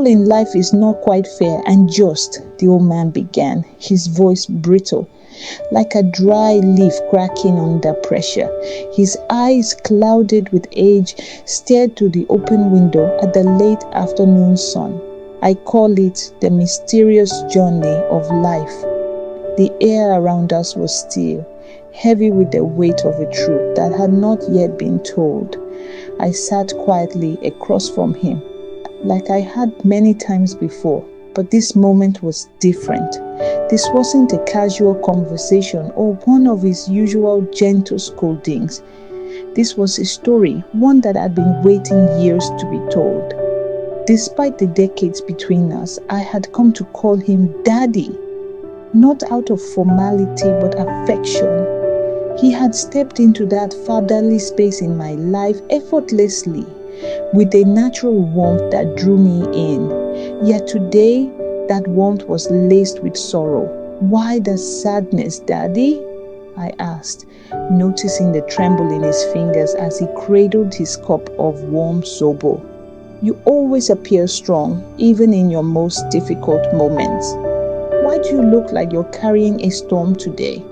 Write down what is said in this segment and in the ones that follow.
all in life is not quite fair and just, the old man began, his voice brittle, like a dry leaf cracking under pressure. His eyes, clouded with age, stared to the open window at the late afternoon sun. I call it the mysterious journey of life. The air around us was still, heavy with the weight of a truth that had not yet been told. I sat quietly across from him, like I had many times before, but this moment was different. This wasn't a casual conversation or one of his usual gentle scoldings. This was a story, one that had been waiting years to be told. Despite the decades between us, I had come to call him Daddy, not out of formality but affection. He had stepped into that fatherly space in my life effortlessly, with a natural warmth that drew me in. Yet today, that warmth was laced with sorrow. Why the sadness, Daddy? I asked, noticing the tremble in his fingers as he cradled his cup of warm zobo. You always appear strong, even in your most difficult moments. Why do you look like you're carrying a storm today?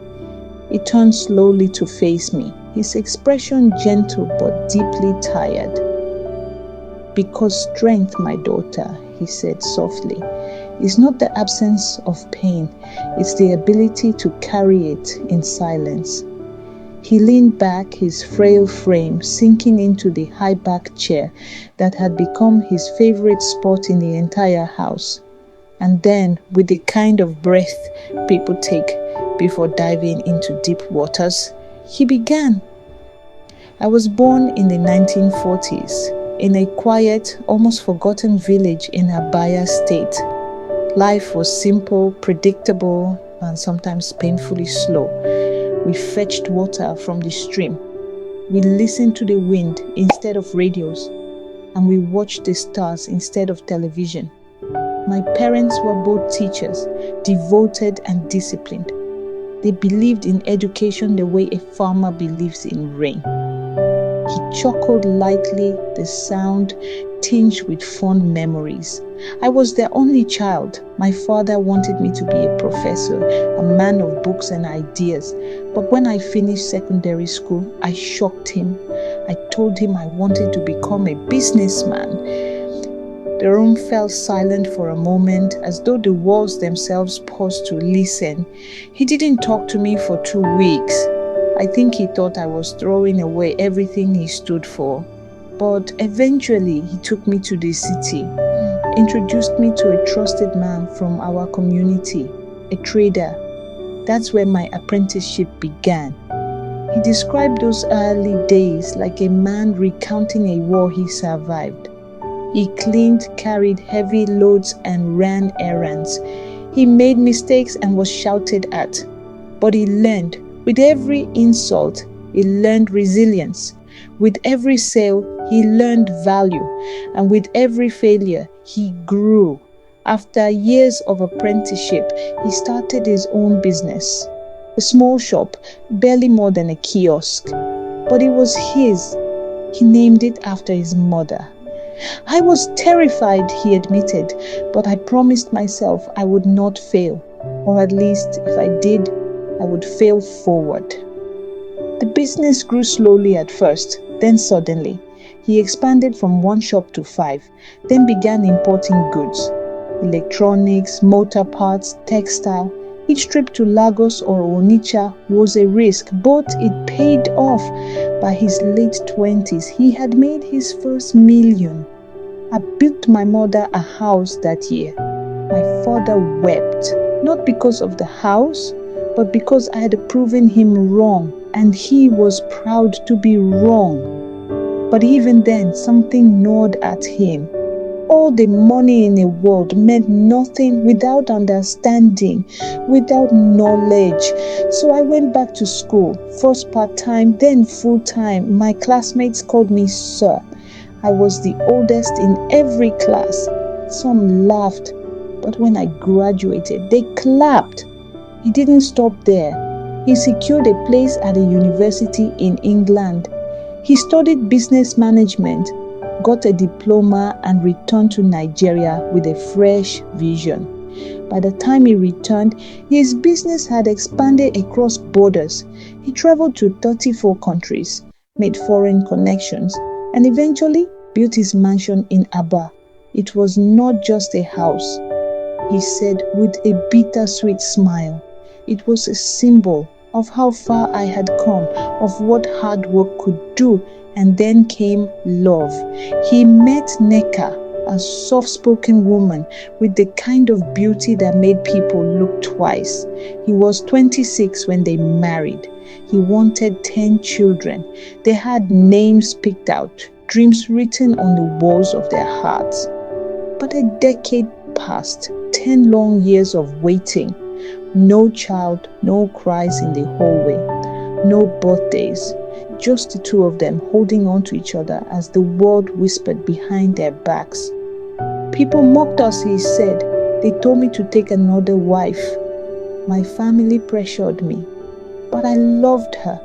He turned slowly to face me, his expression gentle but deeply tired. Because strength, my daughter, he said softly, is not the absence of pain, it's the ability to carry it in silence. He leaned back, his frail frame sinking into the high-backed chair that had become his favorite spot in the entire house. And then, with the kind of breath people take before diving into deep waters, he began. I was born in the 1940s, in a quiet, almost forgotten village in Abia State. Life was simple, predictable, and sometimes painfully slow. We fetched water from the stream. We listened to the wind instead of radios, and we watched the stars instead of television. My parents were both teachers, devoted and disciplined. They believed in education the way a farmer believes in rain. He chuckled lightly, the sound tinged with fond memories. I was their only child. My father wanted me to be a professor, a man of books and ideas. But when I finished secondary school, I shocked him. I told him I wanted to become a businessman. The room fell silent for a moment, as though the walls themselves paused to listen. He didn't talk to me for 2 weeks. I think he thought I was throwing away everything he stood for. But eventually, he took me to the city, introduced me to a trusted man from our community, a trader. That's where my apprenticeship began. He described those early days like a man recounting a war he survived. He cleaned, carried heavy loads, and ran errands. He made mistakes and was shouted at. But he learned. With every insult, he learned resilience. With every sale, he learned value. And with every failure, he grew. After years of apprenticeship, he started his own business. A small shop, barely more than a kiosk. But it was his. He named it after his mother. I was terrified, he admitted, but I promised myself I would not fail, or at least if I did, I would fail forward. The business grew slowly at first, then suddenly. He expanded from 1 shop to 5, then began importing goods, electronics, motor parts, textile. Each trip to Lagos or Onitsha was a risk, but it paid off. By his late 20s, he had made his first million. I built my mother a house that year. My father wept, not because of the house, but because I had proven him wrong, and he was proud to be wrong. But even then, something gnawed at him. All the money in the world meant nothing without understanding, without knowledge. So I went back to school, first part-time, then full-time. My classmates called me Sir. I was the oldest in every class. Some laughed, but when I graduated, they clapped. He didn't stop there. He secured a place at a university in England. He studied business management. got a diploma, and returned to Nigeria with a fresh vision. By the time he returned, his business had expanded across borders. He traveled to 34 countries, made foreign connections, and eventually built his mansion in Aba. It was not just a house, he said with a bittersweet smile. It was a symbol of how far I had come, of what hard work could do, and then came love. He met Neka, a soft-spoken woman with the kind of beauty that made people look twice. He was 26 when they married. He wanted 10 children. They had names picked out, dreams written on the walls of their hearts. But a decade passed, 10 long years of waiting. No child, no cries in the hallway, no birthdays, just the two of them holding on to each other as the world whispered behind their backs. People mocked us, he said. They told me to take another wife. My family pressured me, but I loved her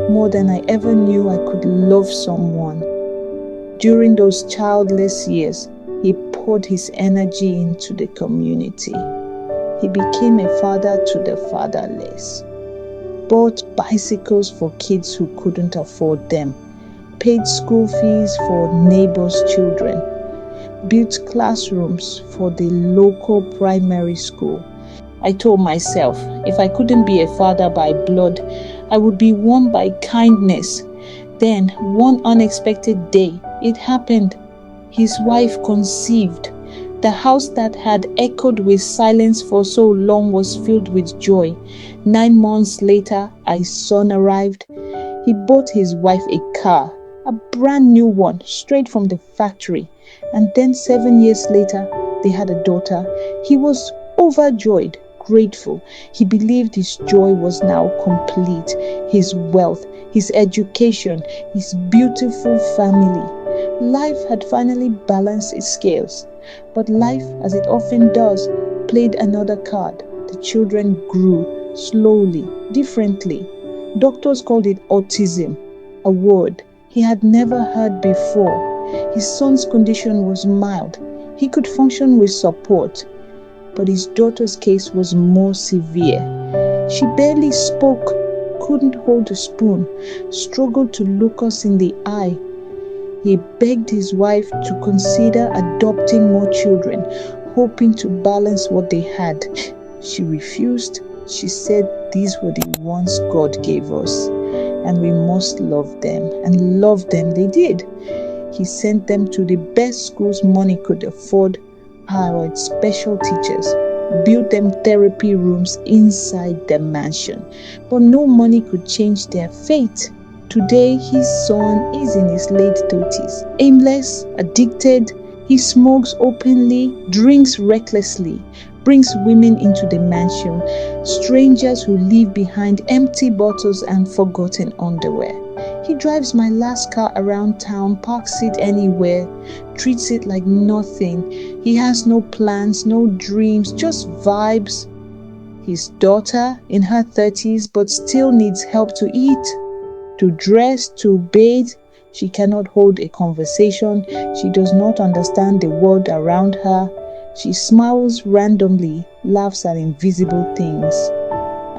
more than I ever knew I could love someone. During those childless years, he poured his energy into the community. He became a father to the fatherless, bought bicycles for kids who couldn't afford them, paid school fees for neighbors' children, built classrooms for the local primary school. I told myself, if I couldn't be a father by blood, I would be one by kindness. Then, one unexpected day, it happened. His wife conceived. The house that had echoed with silence for so long was filled with joy. 9 months later, a son arrived. He bought his wife a car, a brand new one, straight from the factory. And then 7 years later, they had a daughter. He was overjoyed, grateful. He believed his joy was now complete. His wealth, his education, his beautiful family. Life had finally balanced its scales. But life, as it often does, played another card. The children grew slowly, differently. Doctors called it autism, a word he had never heard before. His son's condition was mild. He could function with support. But his daughter's case was more severe. She barely spoke, couldn't hold a spoon, struggled to look us in the eye. He begged his wife to consider adopting more children, hoping to balance what they had. She refused. She said these were the ones God gave us, and we must love them. And love them they did. He sent them to the best schools money could afford, hired special teachers, built them therapy rooms inside the mansion. But no money could change their fate. Today, his son is in his late 30s, aimless, addicted. He smokes openly, drinks recklessly, brings women into the mansion, strangers who leave behind empty bottles and forgotten underwear. He drives my last car around town, parks it anywhere, treats it like nothing. He has no plans, no dreams, just vibes. His daughter, in her 30s, but still needs help to eat, to dress, to bathe. She cannot hold a conversation. She does not understand the world around her. She smiles randomly, laughs at invisible things.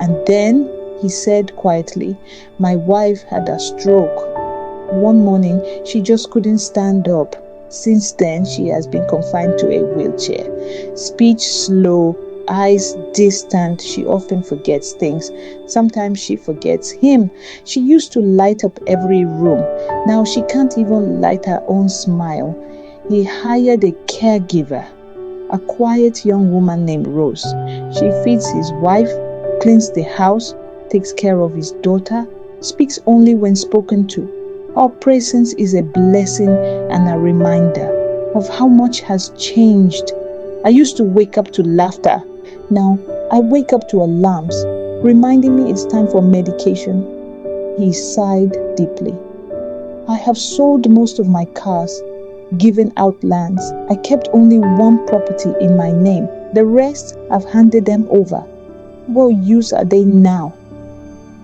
And then, he said quietly, my wife had a stroke. One morning, she just couldn't stand up. Since then, she has been confined to a wheelchair. Speech slow, eyes distant. She often forgets things. Sometimes she forgets him. She used to light up every room. Now she can't even light her own smile. He hired a caregiver, a quiet young woman named Rose. She feeds his wife, cleans the house, takes care of his daughter, speaks only when spoken to. Our presence is a blessing and a reminder of how much has changed. I used to wake up to laughter. Now I wake up to alarms, reminding me it's time for medication. He sighed deeply. I have sold most of my cars, given out lands. I kept only one property in my name. The rest I've handed them over. What use are they now?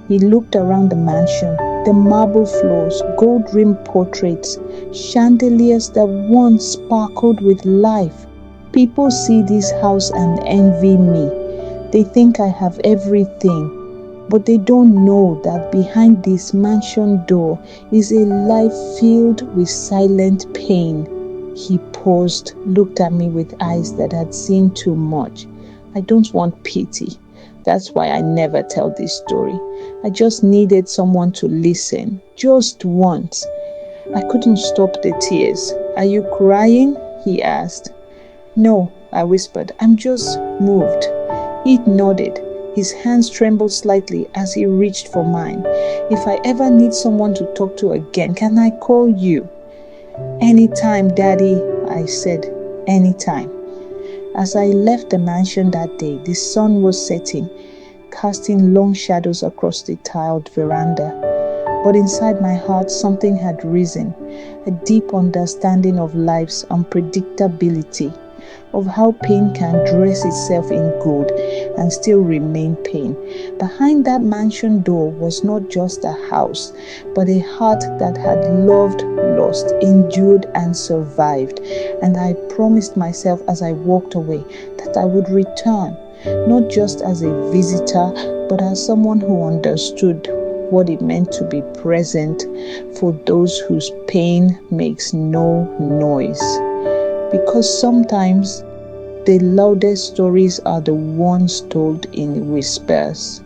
He looked around the mansion. The marble floors, gold rimmed portraits, chandeliers that once sparkled with life. People see this house and envy me. They think I have everything, but they don't know that behind this mansion door is a life filled with silent pain. He paused, looked at me with eyes that had seen too much. I don't want pity. That's why I never tell this story. I just needed someone to listen, just once. I couldn't stop the tears. Are you crying? He asked. No, I whispered. I'm just moved. He nodded. His hands trembled slightly as he reached for mine. If I ever need someone to talk to again, can I call you? Anytime, Daddy, I said. Anytime. As I left the mansion that day, the sun was setting, casting long shadows across the tiled veranda. But inside my heart, something had risen, a deep understanding of life's unpredictability, of how pain can dress itself in gold and still remain pain. Behind that mansion door was not just a house, but a heart that had loved, lost, endured, and survived. And I promised myself as I walked away that I would return, not just as a visitor, but as someone who understood what it meant to be present for those whose pain makes no noise. Because sometimes the loudest stories are the ones told in whispers.